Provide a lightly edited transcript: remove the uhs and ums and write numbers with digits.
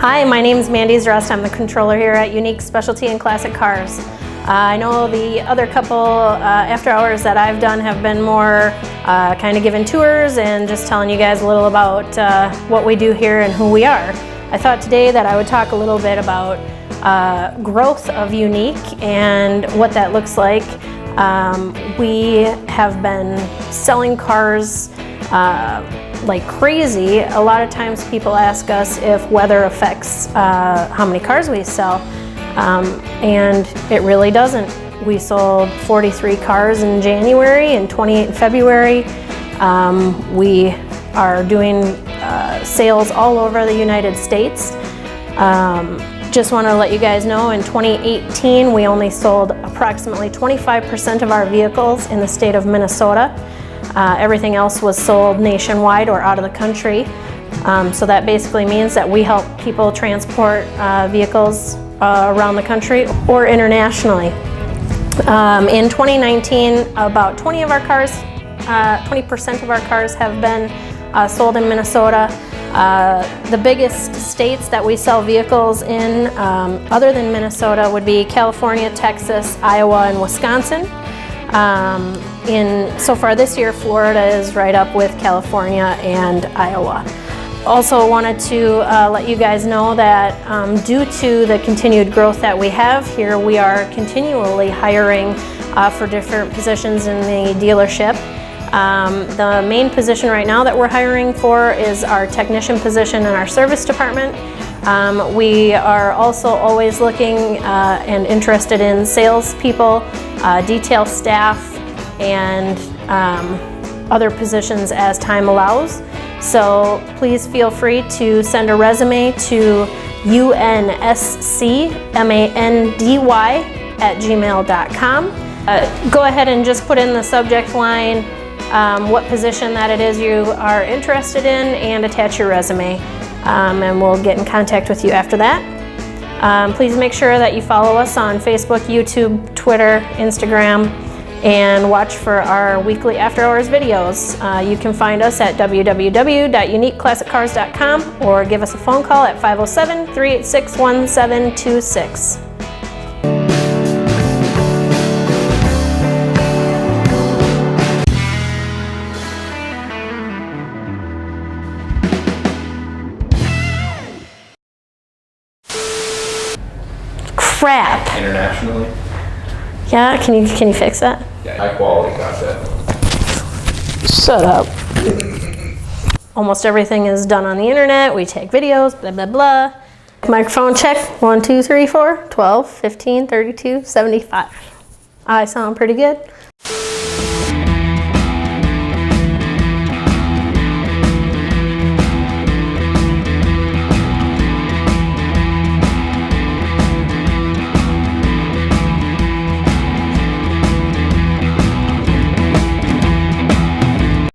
Hi, my name is Mandy Zrust. I'm the controller here at Unique Specialty and Classic Cars. I know the other couple after hours that I've done have been more kind of giving tours and just telling you guys a little about what we do here and who we are. I thought today that I would talk a little bit about growth of Unique and what that looks like. We have been selling cars like crazy. A lot of times people ask us if weather affects how many cars we sell, and it really doesn't. We sold 43 cars in January and 28 in February. We are doing sales all over the United States. Just want to let you guys know, in 2018 we only sold approximately 25% of our vehicles in the state of Minnesota. Everything else was sold nationwide or out of the country. So that basically means that we help people transport vehicles around the country or internationally. In 2019, about 20% of our cars have been sold in Minnesota. The biggest states that we sell vehicles in, other than Minnesota, would be California, Texas, Iowa, and Wisconsin. So far this year, Florida is right up with California and Iowa. Also wanted to let you guys know that due to the continued growth that we have here, we are continually hiring for different positions in the dealership. The main position right now that we're hiring for is our technician position in our service department. We are also always looking and interested in salespeople, detail staff, and other positions as time allows. So please feel free to send a resume to unscmandy@gmail.com. Go ahead and just put in the subject line what position that it is you are interested in and attach your resume, and we'll get in contact with you after that. Please make sure that you follow us on Facebook, YouTube, Twitter, Instagram, and watch for our weekly after hours videos. You can find us at www.uniqueclassiccars.com or give us a phone call at 507-386-1726. Crap. Internationally? Yeah, can you fix that? Yeah, high quality content. Shut up. Almost everything is done on the internet. We take videos, blah, blah, blah. Microphone check, 1, 2, 3, 4, 12, 15, 32, 75. I sound pretty good.